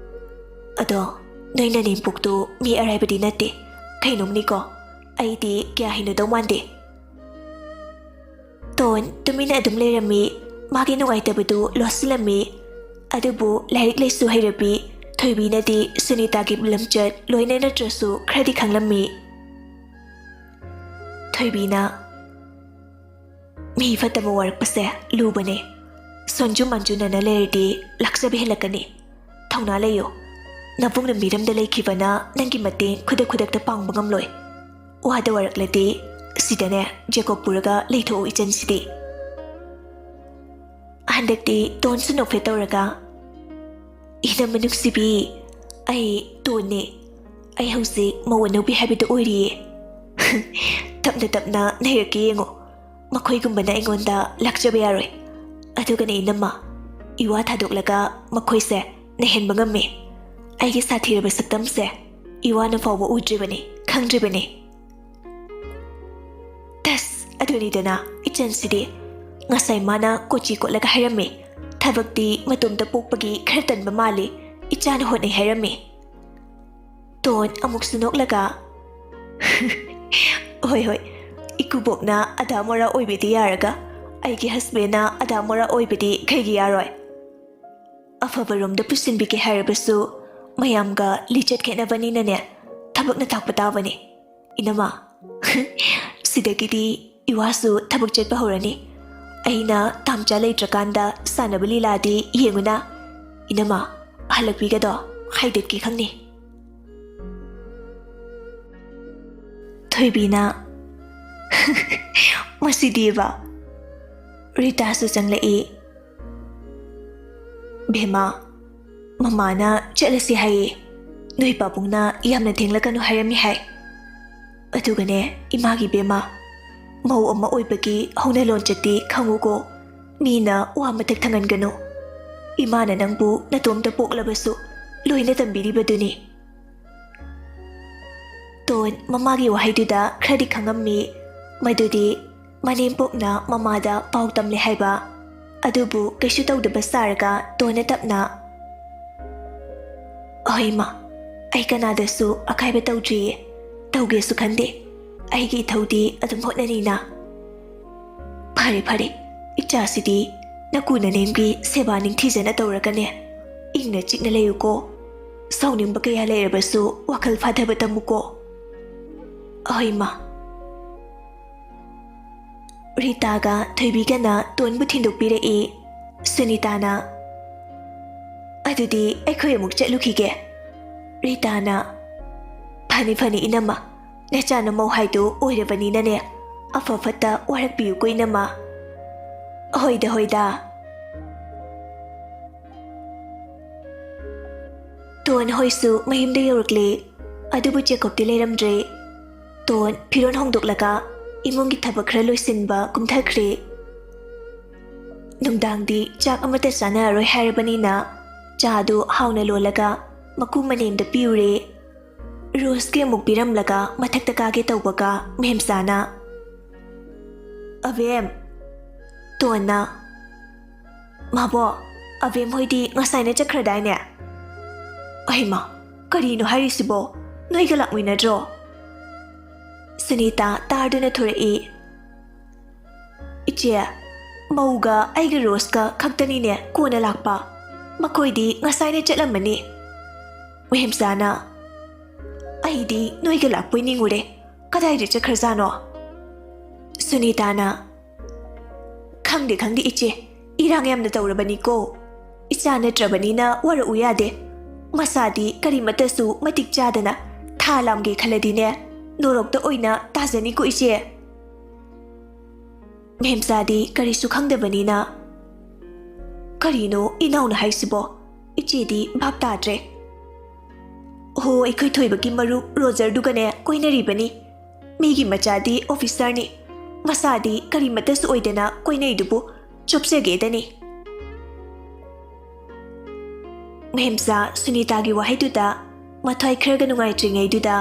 "ꯑꯗꯣ ꯅꯣꯏ ꯅꯅꯦꯝꯄꯣꯛꯇꯨ ꯃꯤ ꯑꯔꯥꯏꯕꯗꯤ ꯅꯠꯇꯦ. ꯀꯩꯅꯣꯝꯅꯤꯀꯣ. ꯑꯩꯗꯤ ꯀꯌꯥ ꯍꯩꯅꯗꯧ ꯃꯥꯟꯗꯦ." ꯇꯣꯟ ꯇꯨꯃꯤꯟꯅ ꯑꯗꯨꯝ ꯂꯩꯔꯝꯃꯤ. ꯃꯥꯒꯤ ꯅꯨꯡꯉꯥꯏꯇꯕꯗꯨ ꯂꯣꯠꯁꯤꯜꯂꯝꯃꯤ. ꯑꯗꯨꯕꯨ ꯂꯥꯏꯔꯤꯛ ꯂꯥꯏꯁꯨ ꯍꯩꯔꯕꯤ ꯊꯣꯏꯕꯤꯅꯗꯤ ꯁꯨꯅꯤꯇꯥꯒꯤ ꯂꯝꯆꯠ ꯂꯣꯏꯅ ꯅꯠꯇ꯭ꯔꯁꯨ ꯈꯔꯗꯤ ꯈꯪꯂꯝꯃꯤ. ꯊꯣꯏꯕꯤꯅ "ꯃꯤ ꯐꯠꯇꯕ ꯋꯥꯔꯛꯄꯁꯦ ꯂꯨꯕꯅꯦ. ꯁꯣꯟꯖꯨ ꯃꯥꯟꯖꯨꯅꯅ ꯂꯩꯔꯗꯤ ꯂꯥꯛꯆꯕ ꯍꯦꯜꯂꯛꯀꯅꯤ. ꯊꯧꯅꯥ ꯂꯩꯌꯣ. ꯅꯕꯨꯡꯅ ꯃꯤꯔꯝꯗ ꯂꯩꯈꯤꯕꯅ ꯅꯪꯒꯤ ꯃꯇꯦꯡ ꯈꯨꯗꯛꯇ ꯄꯥꯡꯕ ꯉꯝꯂꯣꯏ. ꯋꯥꯗ ꯋꯥꯔꯛꯂꯗꯤ ꯁꯤꯗꯅꯦ ꯖꯦꯀꯣꯕ ꯄꯨꯔꯒ ꯂꯩꯊꯣꯛꯎ ꯏꯆꯟꯁꯤꯗꯤ." ꯍꯟꯗꯛꯇꯤ ꯇꯣꯟꯁꯨ ꯅꯣꯛꯐꯦꯠ ꯇꯧꯔꯒ "ꯏꯅꯝꯃ ꯅꯨꯡꯁꯤꯕꯤ, ꯑꯩ ꯇꯣꯟꯅꯦ. ꯑꯩ ꯍꯧꯖꯤꯛ ꯃꯧ ꯑꯅꯧꯕꯤ ꯍꯥꯏꯕꯗꯨ ꯑꯣꯏꯔꯤꯌꯦ. ꯇꯞꯅ ꯅꯩꯔꯛꯀꯦ ꯌꯦꯡꯉꯣ. ꯃꯈꯣꯏꯒꯨꯝꯕꯅ ꯑꯩꯉꯣꯟꯗ ꯂꯥꯛꯆꯕ ꯌꯥꯔꯣꯏ. ꯑꯗꯨꯒꯅꯦ ꯏꯅꯝꯃ, ꯏꯋꯥ ꯊꯥꯗꯣꯛꯂꯒ ꯃꯈꯣꯏꯁꯦ ꯅꯩꯍꯟꯕ ꯉꯝꯃꯦ. ꯑꯩꯒꯤ ꯁꯥꯊꯤꯔꯕ ꯁꯛꯇꯝꯁꯦ ꯏꯋꯥꯅ ꯐꯥꯎꯕ ꯎꯗ꯭ꯔꯤꯕꯅꯤ, ꯈꯪꯗ꯭ꯔꯤꯕꯅꯤ." "ꯇꯁ, ꯑꯗꯨꯅꯤꯗꯅ ꯏꯆꯟꯁꯤꯗꯤ. ꯉꯁꯥꯏ ꯃꯥꯅ ꯀꯣꯆꯤ ꯀꯣꯠꯂꯒ ꯍꯥꯏꯔꯝꯃꯤ. ꯊꯕꯛꯇꯤ ꯃꯇꯣꯝꯇ ꯄꯣꯛꯄꯒꯤꯈꯔ ꯇꯟꯕ ꯃꯥꯜꯂꯤ. ꯏꯆꯥꯅ ꯍꯣꯠꯅꯩ ꯍꯥꯏꯔꯝꯃꯤ." ꯇꯣꯟ ꯑꯃꯨꯛꯁꯨ ꯅꯣꯛꯂꯒ "ꯍꯣꯏ, ꯏꯀꯨꯕꯣꯛꯅ ꯑꯙꯥ ꯃꯣꯔꯥ ꯑꯣꯏꯕꯗꯤ ꯌꯥꯔꯒ ꯑꯩꯒꯤ ꯍꯁꯕꯦꯟꯅ ꯑꯙꯥ ꯃꯣꯔꯥ ꯑꯣꯏꯕꯗꯤ ꯀꯩꯒꯤ ꯌꯥꯔꯣꯏ? ꯑꯐꯕꯔꯣꯝꯗ ꯄꯨꯁꯤꯟꯕꯤꯒꯦ ꯍꯥꯏꯔꯕꯁꯨ ꯃꯌꯥꯝꯒ ꯂꯤꯆꯠ ꯈꯦꯠꯅꯕꯅꯤꯅꯅꯦ ꯊꯕꯛꯅ ꯇꯥꯛꯄ ꯇꯥꯕꯅꯤ. ꯏꯅꯝꯃ, ꯁꯤꯗꯒꯤꯗꯤ ꯏꯋꯥꯁꯨ ꯊꯕꯛ ꯆꯠꯄ ꯍꯧꯔꯅꯤ. ꯑꯩꯅ ꯇꯥꯝꯆꯥ ꯂꯩꯇ꯭ꯔꯀꯥꯟꯗ ꯁꯥꯟꯅꯕ ꯂꯤꯂꯥꯗꯤ ꯌꯦꯡꯉꯨꯅ. ꯏꯅꯝꯃ, ꯍꯜꯂꯛꯄꯤꯒꯗꯣ ꯍꯥꯏꯗꯠꯀꯦ ꯈꯪꯅꯤ." ꯊꯣꯏꯕꯤꯅ "ꯃꯁꯤꯗꯤꯕ." ꯔꯤꯇꯥꯁꯨ ꯆꯪꯂꯛꯏ. "ꯚꯦꯃꯥ, ꯃꯃꯥꯅ ꯆꯠꯂꯁꯤ ꯍꯥꯏꯌꯦ. ꯅꯣꯏ ꯄꯥꯕꯨꯡꯅ ꯌꯥꯝꯅ ꯊꯦꯡꯂꯛꯀꯅꯨ ꯍꯥꯏꯔꯝꯃꯤ ꯍꯥꯏ. ꯑꯗꯨꯒꯅꯦ ꯏꯃꯥꯒꯤ ꯕꯦꯃꯥ, ꯃꯧ ꯑꯃ ꯑꯣꯏꯕꯒꯤ ꯍꯧꯅ ꯂꯣꯟꯆꯠꯇꯤ ꯈꯪꯉꯨꯀꯣ. ꯃꯤꯅ ꯋꯥ ꯃꯊꯛ ꯊꯪꯍꯟꯒꯅꯨ. ꯏꯃꯥꯅ ꯅꯪꯕꯨ ꯅꯇꯣꯝꯇ ꯄꯣꯛꯂꯕꯁꯨ ꯂꯣꯏꯅ ꯇꯝꯕꯤꯔꯤꯕꯗꯨꯅꯤ." ꯇꯣꯟ ꯃꯃꯥꯒꯤ ꯋꯥꯍꯩꯗꯨꯗ ꯈꯔꯗꯤ ꯈꯪꯉꯝꯃꯤ. ꯃꯗꯨꯗꯤ ꯃꯅꯦꯝꯄꯣꯛꯅ ꯃꯃꯥꯗ ꯄꯥꯎ ꯇꯝꯂꯦ ꯍꯥꯏꯕ. ꯑꯗꯨꯕꯨ ꯀꯩꯁꯨ ꯇꯧꯗꯕ ꯁꯥꯔꯒ ꯇꯣꯟꯅ ꯇꯞꯅ "ꯍꯣꯏ ꯏꯃꯥ, ꯑꯩ ꯀꯅꯥꯗꯁꯨ ꯑꯀꯥꯏꯕ ꯇꯧꯗ꯭ꯔꯤꯌꯦ. ꯇꯧꯒꯦꯁꯨ ꯈꯟꯗꯦ. ꯑꯩꯒꯤ ꯏꯊꯧꯗꯤ ꯑꯗꯨꯝ ꯍꯣꯠꯅꯅꯤꯅ." "ꯐꯔꯦ, ꯏꯆꯥꯁꯤꯗꯤ ꯅꯀꯨ ꯅꯅꯦꯝꯒꯤ ꯁꯦꯕꯥ ꯅꯤꯡꯊꯤꯖꯅ ꯇꯧꯔꯒꯅꯦ ꯏꯪꯅ ꯆꯤꯛꯅ ꯂꯩꯌꯨꯀꯣ. ꯁꯥꯎꯅꯤꯡꯕ ꯀꯌꯥ ꯂꯩꯔꯕꯁꯨ ꯋꯥꯈꯜ ꯐꯥꯊꯕ ꯇꯝꯃꯨꯀꯣ." "ꯍꯣꯏ ꯏꯃꯥ." ꯔꯤꯇꯥꯒ ꯊꯣꯏꯕꯤꯒꯅ ꯇꯣꯟꯕꯨ ꯊꯤꯟꯗꯣꯛꯄꯤꯔꯛꯏ. ꯁꯨꯅꯤꯇꯥꯅ "ꯑꯗꯨꯗꯤ ꯑꯩꯈꯣꯏ ꯑꯃꯨꯛ ꯆꯠꯂꯨꯈꯤꯒꯦ." Ritana Funny funny inama Nachana mo haidu oira vanina ne Afafata warak piu ko inama Hoida Ton hoisu mahimda yorukle Adubu Jacob dileramdre Ton piron hongdok laka Imungi tabakra loisinba kumthakre Nungdangdi chak amata sana roi harabanina Chadu hauna lolaga Maku manemda piure Rose ke mukbiram laga mathakta kage tawbaga mehemsana Avem Tona Mabo Avem hoidi ngasai na chakradai ne Ahima Karino harisibo Noigalak winadro Sunita tarduna thore Ichia Mauga aiga Rose ka khaktani ne kona lakpa Makoidi ngasai na chatlamani Mehemsana Aidi noigalak poiningure Kadai de chakrazano Sunitana Khangdi ichi Irang yamna tawrabani ko Icha natrabani na wara uyade Masadi karimatasu matik chadana Thalamge khaladine Norokta oina tazani ko ichi Mehemsadi karisu khangdabani na Karino inauna haisibo Ichi di bhab tadre Ho aikoi thoibaki maru Roger dugane koinaribani Migi machadi officer ni Masadi karimatasu oidana koinaidubu chopsegedani Mehemsa Sunita gi wahaiduda mathai khraga nungaitringaiduda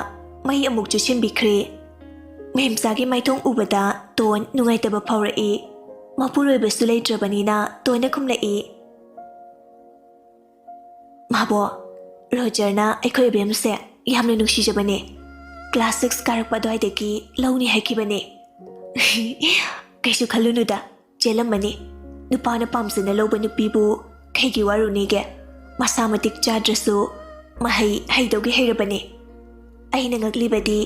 mai amuk chusinbikre Mehemsa gi maithong ubada ton nungaitaba phaurai mapuroi basu leitrabanina toina khumlai Mabo Roger na aikoi bemse yamna nuksijabane class 6 karakpa dwaidagi launi haikibane Kaisu khalunuda chelamani nupana pamsana loba nupibu kaigi warunige masamatik chadrasu mahai haidogi hairabane aina ngaglibadi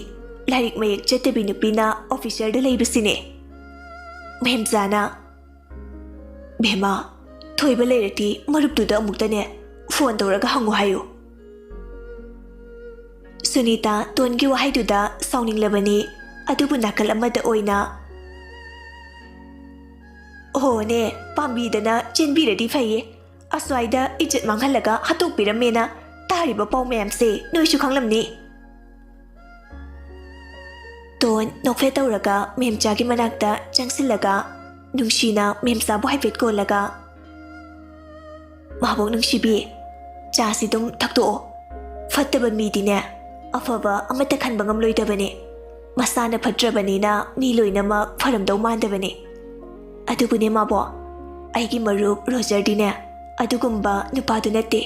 larik mayek chatabi nupina officer da leibasine Mehemzana Bema thoiba leirati maruptuda amuktane phone tawraga hangu hayo Sunita tongi wahaiduda sauninglabani adubu nakal amada oina Oh ne pambidana chenbiradi phaye aswaida ijat manghalaga hatok piramena tariba pau memse noisu khanglamni Ton nokfe tawraga memchagi manakta changsilaga nungshina memsa bo haifet ko laga Mabok nungshibi chasi dum thakto fattaba midine afaba amata khanba ngamloidabane masana phatrabanina mi loinama pharamdau mandabane Adubune mabo aigi marup Roger dine adugumba nupadu nate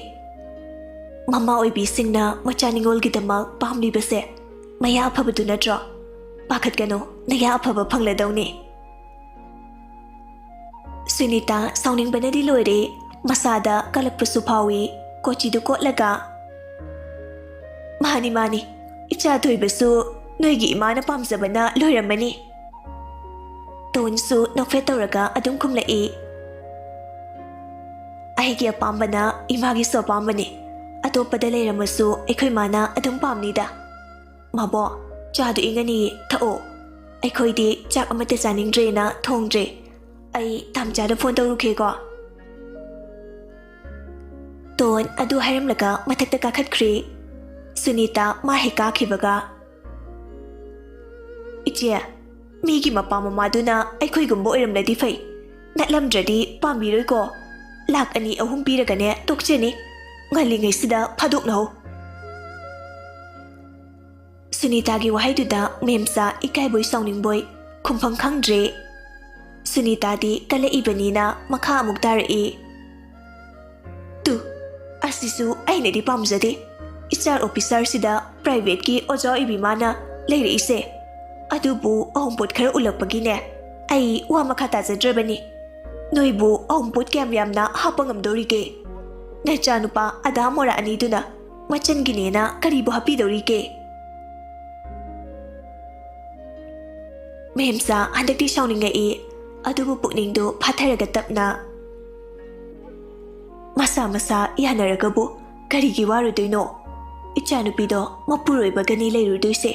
Mama oibi singna machaningol gidamak pamlibase maya aphabadu natro pakhat gano naya aphaba phangladawni Sunita sauning banadi loire masada kalakpasu phawi kochidu kotlaga Mani icha thoibasu noigi imana pamjabana loiramani Tonsu nokfe tawraga adum khumlai Aigi apambana imagi so pambani atopada leiramasu aikhoi mana adum pamnida Mabo chadu ingani thao aikhoi di chak amata chaningdre na thongdre ai tamchada phone tawruke ko Ton adu hairamlaga mathakta kakhatkre Sunita mahika khibaga Ichia Migi mapa mamaduna aikoi gumbo iramladi fai natlamdradi pambiroi ko lak ani ahum piragane tokcheni ngalingai sida phadok naho Sunita gi wahaiduda memsa ikai boy sauning boy khumphang khangdre Sunita di kala ibanina makha amuk tarai Tu asisu aina di pamjade HR officer sida private ki ojo ibimana leire ise Adubu ahompot khara ulakpagine ai wa makha tajadrabani noibu ahompot kyam yamna hapangamdorige nachanupa Adha Mora aniduna machanginena karibu hapidorige Mehemsa handakti sauningai adubu pukningdu phatharaga tapna masa yanaragabu karigi warudoino ichanupido mapuroibagani leiruduise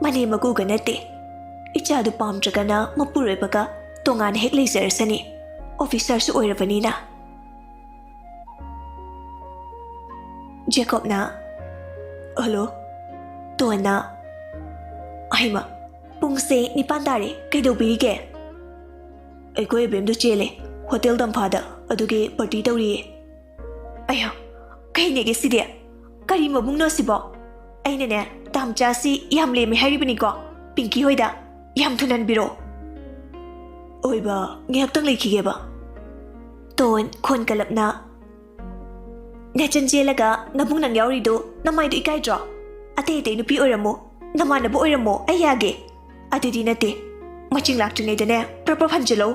mane maguga nate ichadu pamdragana mapuroibaga tongan hek leizarasani officer su oirabanina Jacob na hello Tona Aima pungse ni pandare kaidobirige Aikoi bemdu chele hotel damphada aduge party tawri Aya kaine ge sidia kari mabungno sibo aine ne tamcha si yamle me haribani ko pinky hoida yam thunan biro oiba ngyak lekhige ba ton khon kalapna Nechan jelaga nabung nang yauri do namai do ikai draw ate ate nupi oiramo namana bo oiramo ayage adidi nate maching laktune dane proper hanjelo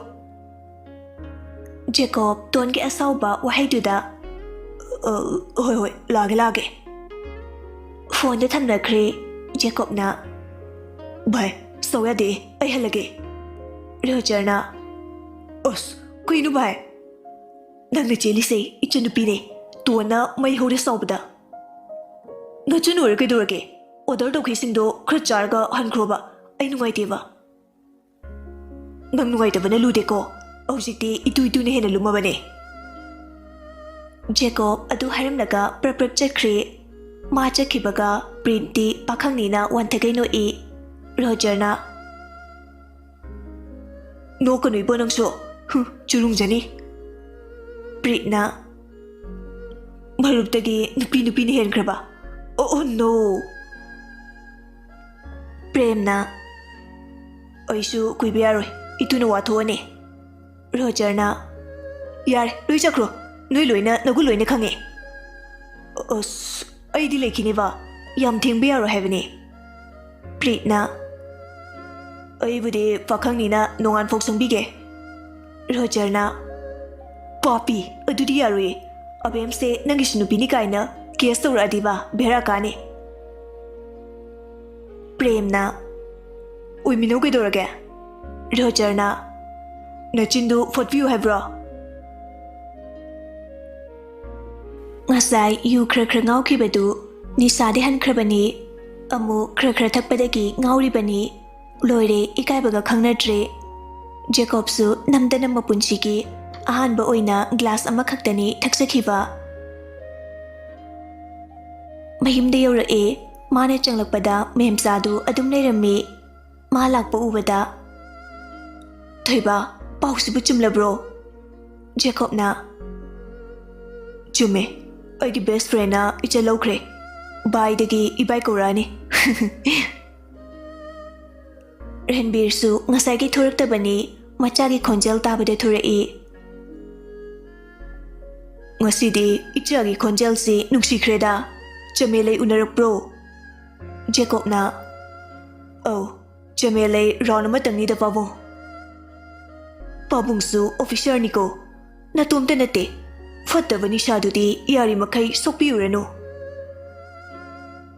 Jacob ton ge asauba wahai duda hoi lage phone de thamna khre Jacob na bhai soya de ai halage Roger na os kuinu bhai nang ne cheli sei ichanu pi ne Tuana may hode saubda Nachun ur ke durage order do khising do khracharga hankroba ai nugai teva Nang nugai tabana lude ko Aujikti itu ne hena luma bane Jacob adu haram laga praprak chakre ma chakhibaga printi pakhang ni na wantagai no e Roger na No kanui bonang so churung jani Prit na Maruptagi nupi ni hen kraba Oh no Prem na Aisu kuibiyaroi itu na watho ane Roger na Yar loi chakro noi loina nagu loina khange Os ai di lekhi ne ba yam thingbiyaro habane Prit na Ai bude pakhang ni na nongan phok songbige Roger na Papi adudi yaroi Abem se nangisnu bini kaina case to adiba bera kane Prem na Oi mino ke dorage Roger na Nachindu for view hebra Ngasai yu khra ngau ki bedu ni sade han khrabani amu khra thakpadagi ngauri bani loire ikai baga khangnatre Jacob su namdana mapunchi ki ahanba oina glass ama khaktani thaksakhiba mahimde yora e mane changlakpada memsadu adum leirami ma lakpa ubada thoiba pausibu chumlabro Jacob na chume aigi best friend na icha lokre bai dagi ibai korani Renbir su ngasai gi thoraktabani macha gi khonjal tabade thorai Ngasidi ichagi khonjal si nungsikreda chamele unarakpro Jacob na Oh chamele round matangni da pabung su officer niko natumte nate fattabani shadudi yari makai sokpi urano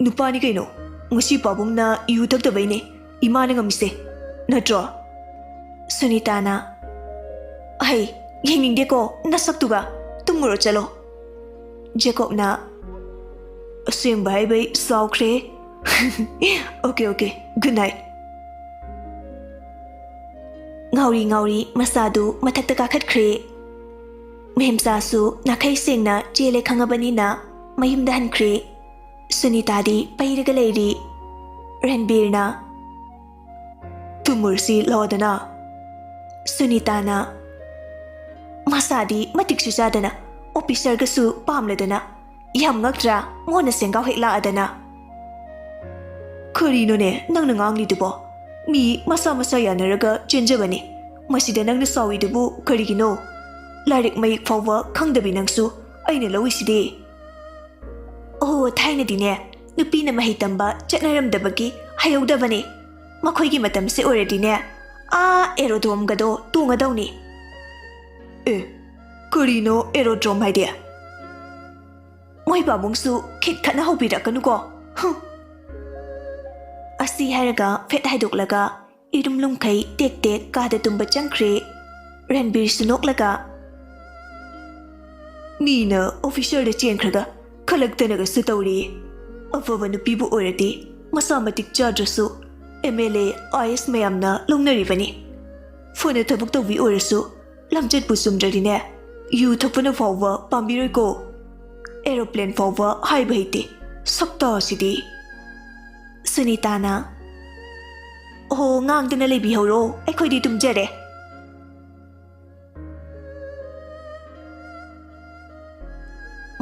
Nupani kaino ngasi pabung na yu taktabaine imana ngamise natro Sunita na Ai yengingde ko nasaktuga Tumuro chalo Jacob na Asing bai saukre Okay good night Ngauri masadu mathakta kakhat khre Mehemsa su nakai singna jele khangabani na mayimda han khre Sunita di pairaga leiri Renbir na Tumursi lodana Sunita na Masadi matik susadana officer ga su pamladana yam ngaktra ngona sengau hekla adana Khurino ne nang nang li dubo mi masa yanaraga chenjabani masida nang na sawi dubu kharigino larik mai fawa khangdabi nangsu aina lowiside Oh thaina dine nupi na mahitamba chatnaram dabagi hayodabani makhoi gi matam se already ne aerodrome gado tungadawni Kurino aerodrome idea. Moi babung su kit khana hobira kanuko. Asi haraga fet haiduk laga irum lumkai tek ka da tumba changkhre Ranbir sunok laga Nina official da chen khraga khalak tanaga su tawri ꯑꯐꯕ ꯅꯨꯄꯤꯕꯨ ꯑꯣꯏꯔꯗꯤ ꯃꯁꯥ ꯃꯇꯤꯛ ꯆꯥꯗ꯭ꯔꯁꯨ MLA IS ꯃꯌꯥꯝꯅ ꯂꯧꯅꯔꯤꯕꯅꯤ ꯐꯅ ꯊꯕꯛ ꯇꯧꯕꯤ ꯑꯣꯏꯔꯁꯨ ꯂꯝꯆꯠꯄꯨ ꯆꯨꯝꯗ꯭ꯔꯗꯤꯅꯦ ꯌꯨ ꯊꯛꯄꯅ ꯐꯥꯎꯕ ꯄꯥꯝꯕꯤꯔꯣꯏꯀꯣ ꯑꯦꯔꯣꯄ꯭ꯂꯦꯟ ꯐꯥꯎꯕ ꯍꯥꯏꯕ ꯍꯩꯇꯦ ꯁꯛꯇꯥ ꯑꯁꯤꯗꯤ ꯁꯨꯅꯤꯇꯥꯅ ꯑꯣ ꯉꯥꯡꯗꯅ ꯂꯩꯕꯤꯍꯧꯔꯣ ꯑꯩꯈꯣꯏꯗꯤ ꯇꯨꯝꯖꯔꯦ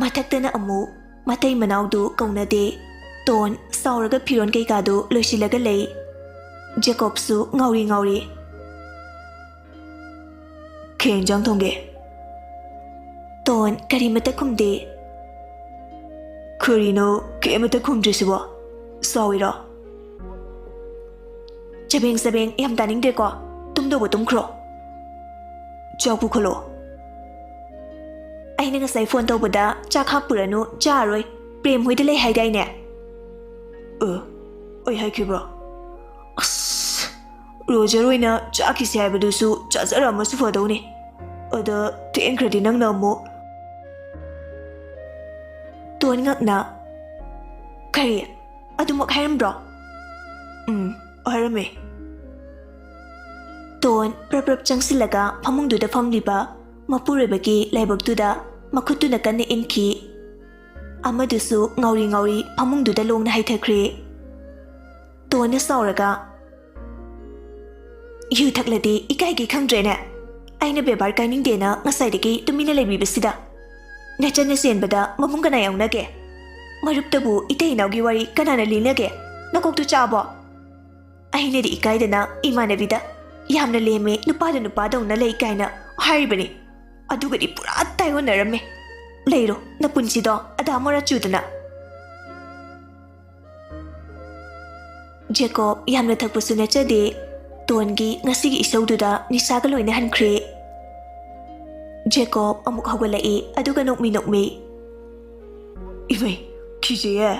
ꯃꯊꯛꯇꯅ ꯑꯃꯨꯛ ꯃꯇꯩ ꯃꯅꯥꯎꯗꯨ ꯀꯧꯅꯗꯦ ꯇꯣꯟ ꯁꯥꯎꯔꯒ ꯐꯤꯔꯣꯟ ꯀꯩꯀꯥꯗꯨ ꯂꯣꯏꯁꯤꯜꯂꯒ ꯂꯩ ꯖꯦꯀꯣꯕꯁꯨ ꯉꯥꯎꯔꯤ ꯀꯩ ꯏꯟꯖꯥꯡ ꯊꯣꯡꯒꯦ ꯇꯣꯟ ꯀꯔꯤꯃꯠꯇ ꯈꯨꯝꯗꯦ ꯀꯔꯤꯅꯣ ꯀꯩꯃꯠꯇ ꯈꯨꯝꯗ꯭ꯔꯤꯁꯤꯕꯣ ꯁꯥꯎꯏꯔꯣ ꯆꯕꯦꯡ ꯌꯥꯝ ꯇꯥꯅꯤꯡꯗ꯭ꯔꯦꯀꯣ ꯇꯨꯝꯗꯧꯕ ꯇꯨꯝꯈ꯭ꯔꯣ ꯆꯥꯛ ꯄꯨꯈꯠꯂꯣ ꯑꯩꯅ ꯉꯁꯥꯏ ꯐꯣꯟ ꯇꯧꯕꯗ ꯆꯥꯛ ꯍꯥꯞꯄꯨꯔꯅꯨ ꯆꯥꯔꯣꯏ ꯄ꯭ꯔꯦꯝ ꯍꯣꯏꯗ ꯂꯩ ꯍꯥꯏꯗꯥꯏꯅꯦ ꯑꯩ ꯍꯥꯏꯈꯤꯕ꯭ꯔꯣ ꯑꯁ ꯔꯣꯖꯔ ꯑꯣꯏꯅ ꯆꯥꯈꯤꯁꯤ ꯍꯥꯏꯕꯗꯨꯁꯨ ꯆꯥꯖꯔꯝꯃꯁꯨ ꯐꯗꯧꯅꯤ ꯑꯗ ꯊꯦꯡꯈ꯭ꯔꯗꯤ ꯅꯪꯅ ꯑꯃꯨꯛ ꯇꯣꯟ ꯉꯛꯅ ꯀꯔꯤ ꯑꯗꯨꯃꯛ ꯍꯥꯏꯔꯝꯕ꯭ꯔꯣ ꯍꯥꯏꯔꯝꯃꯦ ꯇꯣꯟ ꯄ꯭ꯔꯞ ꯆꯪꯁꯤꯜꯂꯒ ꯐꯃꯨꯡꯗꯨꯗ ꯐꯝꯂꯤꯕ ꯃꯄꯨꯔꯣꯏꯕꯒꯤ ꯂꯥꯏꯕꯛꯇꯨꯗ ꯃꯈꯨꯠꯇꯨꯅ ꯀꯟꯅ ꯏꯟꯈꯤ ꯑꯃꯗꯨꯁꯨ ꯉꯥꯎꯔꯤ ꯐꯃꯨꯡꯗꯨꯗ ꯂꯣꯡꯅ ꯍꯩꯊꯈ꯭ꯔꯦ ꯇꯣꯟꯅ ꯁꯥꯎꯔꯒ ꯌꯨ ꯊꯛꯂꯗꯤ ꯏꯀꯥꯏꯒꯤ ꯈꯪꯗ꯭ꯔꯦꯅꯦ ꯑꯩꯅ ꯕꯦꯕꯥꯔ ꯀꯥꯏꯅꯤꯡꯗꯦꯅ ꯉꯁꯥꯏꯗꯒꯤ ꯇꯨꯃꯤꯟꯅ ꯂꯩꯕꯤꯕꯁꯤꯗ ꯅꯆꯟꯅ ꯆꯦꯟꯕꯗ ꯃꯕꯨꯡ ꯀꯅꯥ ꯌꯥꯎꯅꯒꯦ ꯃꯔꯨꯞꯇꯕꯨ ꯏꯇꯩ ꯏꯅꯥꯎꯒꯤ ꯋꯥꯔꯤ ꯀꯅꯥꯅ ꯂꯤꯅꯒꯦ ꯅꯀꯣꯛꯇꯨ ꯆꯥꯕꯣ ꯑꯩꯅꯗꯤ ꯏꯀꯥꯏꯗꯅ ꯏꯃꯥꯟꯅꯕꯤꯗ ꯌꯥꯝꯅ ꯂꯦꯝꯃꯦ ꯅꯨꯄꯥꯗ ꯅꯨꯄꯥꯗꯧꯅ ꯂꯩ ꯀꯥꯏꯅ ꯍꯥꯏꯔꯤꯕꯅꯤ ꯑꯗꯨꯒꯗꯤ ꯄꯨꯔꯥ ꯇꯥꯏꯌꯣꯟꯅꯔꯝꯃꯦ ꯂꯩꯔꯣ ꯅꯄꯨꯟꯁꯤꯗꯣ ꯑꯙꯥ ꯃꯣꯔꯥ ꯆꯨꯗꯅ ꯖꯦꯀꯣꯕ ꯌꯥꯝꯅ ꯊꯛꯄꯁꯨ ꯅꯠꯆꯗꯦ ꯇꯣꯟꯒꯤ ꯉꯁꯤꯒꯤ ꯏꯁꯧꯗꯨꯗ ꯅꯤꯁꯥꯒ ꯂꯣꯏꯅ ꯍꯟꯈ꯭ꯔꯦ ꯖꯦꯀꯣꯕ ꯑꯃꯨꯛ ꯍꯧꯒꯠꯂꯛꯏ ꯑꯗꯨꯒ ꯅꯣꯛꯃꯤ ꯏꯃꯩ ꯀꯤꯖꯩꯌꯦ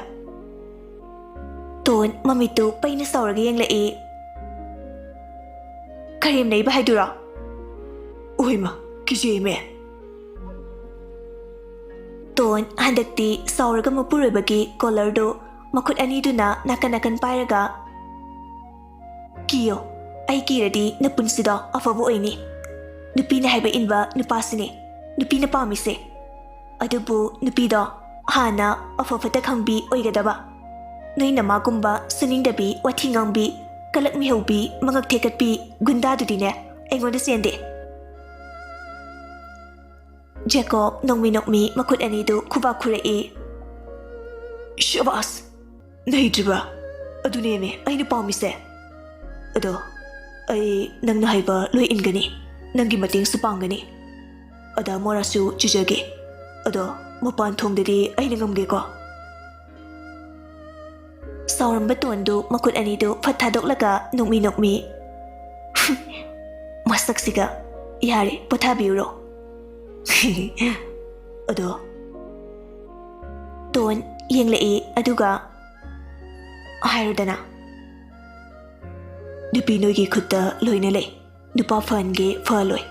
ꯇꯣꯟ ꯃꯃꯤꯠꯇꯨ ꯄꯩꯅ ꯁꯥꯎꯔꯒ ꯌꯦꯡꯂꯛꯏ ꯀꯔꯦꯝ ꯂꯩꯕ ꯍꯥꯏꯗꯨꯔꯣ ꯑꯣꯏꯃ ꯀꯤꯖꯩꯃꯦ ꯇꯣꯟ ꯍꯟꯗꯛꯇꯤ ꯁꯥꯎꯔꯒ ꯃꯄꯨꯔꯣꯏꯕꯒꯤ ꯀꯣꯂꯔꯗꯨ ꯃꯈꯨꯠ ꯑꯅꯤꯗꯨꯅ ꯅꯥꯀꯟ ꯄꯥꯏꯔꯒ ꯀꯤꯌꯣ ꯑꯩ ꯀꯤꯔꯗꯤ ꯅꯄꯨꯟꯁꯤꯗꯣ ꯑꯐꯕ ꯑꯣꯏꯅꯤ ꯅꯨꯄꯤꯅ ꯍꯥꯏꯕ ꯏꯟꯕ ꯅꯨꯄꯥꯁꯤꯅꯤ ꯅꯨꯄꯤꯅ ꯄꯥꯝꯃꯤꯁꯦ ꯑꯗꯨꯕꯨ ꯅꯨꯄꯤꯗꯣ ꯍꯥꯟꯅ ꯑꯐ ꯐꯠꯇ ꯈꯪꯕꯤ ꯑꯣꯏꯒꯗꯕ ꯅꯣꯏ ꯅꯃꯥꯒꯨꯝꯕ ꯁꯨꯅꯤꯡꯗꯕꯤ ꯋꯥꯊꯤ ꯉꯥꯡꯕꯤ ꯀꯂꯛ ꯃꯤꯍꯧꯕꯤ ꯃꯉꯛ ꯊꯦꯛꯀꯠꯄꯤ ꯒꯨꯟꯗꯥꯗꯨꯗꯤꯅꯦ ꯑꯩꯉꯣꯟꯗ ꯆꯦꯟꯗꯦ ꯖꯦꯀꯣꯕ ꯅꯣꯛꯃꯤ ꯃꯈꯨꯠ ꯑꯅꯤꯗꯨ ꯈꯨꯕꯥꯛ ꯈꯨꯔꯛꯏ ꯁꯕꯥꯁ ꯅꯩꯗ꯭ꯔꯤꯕ꯭ꯔꯥ ꯑꯗꯨꯅꯦꯃꯦ ꯑꯩꯅ ꯄꯥꯝꯃꯤꯁꯦ ꯑꯗꯣ ꯑꯩ ꯅꯪꯅ ꯍꯥꯏꯕ ꯂꯣꯏ ꯏꯟꯒꯅꯤ ꯅꯪꯒꯤ ꯃꯇꯦꯡꯁꯨ ꯄꯥꯡꯒꯅꯤ ꯑꯗ ꯃꯣꯔꯥꯁꯨ ꯆꯨꯖꯒꯦ ꯑꯗꯣ ꯃꯄꯥꯟ ꯊꯣꯡꯗꯗꯤ ꯑꯩꯅ ꯉꯝꯒꯦꯀꯣ ꯁꯥꯎꯔꯝꯕ ꯇꯣꯟꯗꯨ ꯃꯈꯨꯠ ꯑꯅꯤꯗꯨ ꯐꯠ ꯊꯥꯗꯣꯛꯂꯒ ꯅꯣꯛꯃꯤ ꯃꯁꯛꯁꯤꯒ ꯌꯥꯔꯦ ꯄꯣꯊꯥꯕꯤꯎꯔꯣ ꯑꯗꯣ ꯇꯣꯟ ꯌꯦꯡꯂꯛꯏ ꯑꯗꯨꯒ ꯍꯥꯏꯔꯨꯗꯅ ꯅꯨꯄꯤ ꯅꯣꯏꯒꯤ ꯈꯨꯠꯇ ꯂꯣꯏꯅ ꯂꯩ ꯅꯨꯄꯥ ꯐꯍꯟꯒꯦ ꯐꯍꯜꯂꯣꯏ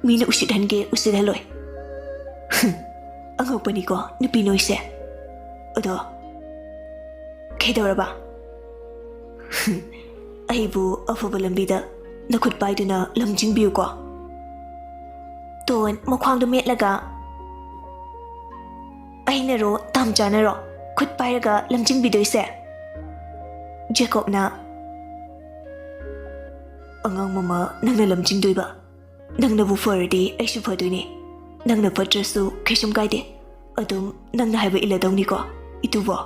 ꯃꯤꯅ ꯎꯁꯤꯠꯍꯟꯒꯦ ꯎꯁꯤꯠꯍꯜꯂꯣꯏ ꯑꯉꯛꯄꯅꯤꯀꯣ ꯅꯨꯄꯤ ꯅꯣꯏꯁꯦ ꯑꯗꯣ ꯀꯩꯗꯧꯔꯕ ꯑꯩꯕꯨ ꯑꯐꯕ ꯂꯝꯕꯤꯗ ꯅꯈꯨꯠ ꯄꯥꯏꯗꯨꯅ ꯂꯝꯖꯤꯡꯕꯤꯌꯨꯀꯣ ꯇꯣꯟ ꯃꯈ꯭ꯋꯥꯡꯗꯨ ꯃꯦꯠꯂꯒ ꯑꯩꯅꯔꯣ ꯇꯥꯝ ꯆꯥꯅꯔꯣ ꯈꯨꯠ ꯄꯥꯏꯔꯒ ꯂꯝꯖꯤꯡꯕꯤꯗꯣꯏꯁꯦ ꯖꯦꯀꯣꯕꯅ ꯑꯉꯥꯡ ꯃꯃꯥ ꯅꯪꯅ ꯂꯝꯖꯤꯡꯗꯣꯏꯕ ꯅꯪꯅꯕꯨ ꯐꯔꯗꯤ ꯑꯩꯁꯨ ꯐꯗꯣꯏꯅꯤ ꯅꯪꯅ ꯐꯠꯇ꯭ꯔꯁꯨ ꯀꯩꯁꯨꯝ ꯀꯥꯏꯗꯦ ꯑꯗꯨꯝ ꯅꯪꯅ ꯍꯥꯏꯕ ꯏꯜꯂꯗꯧꯅꯤꯀꯣ ꯏꯇꯨꯕꯣ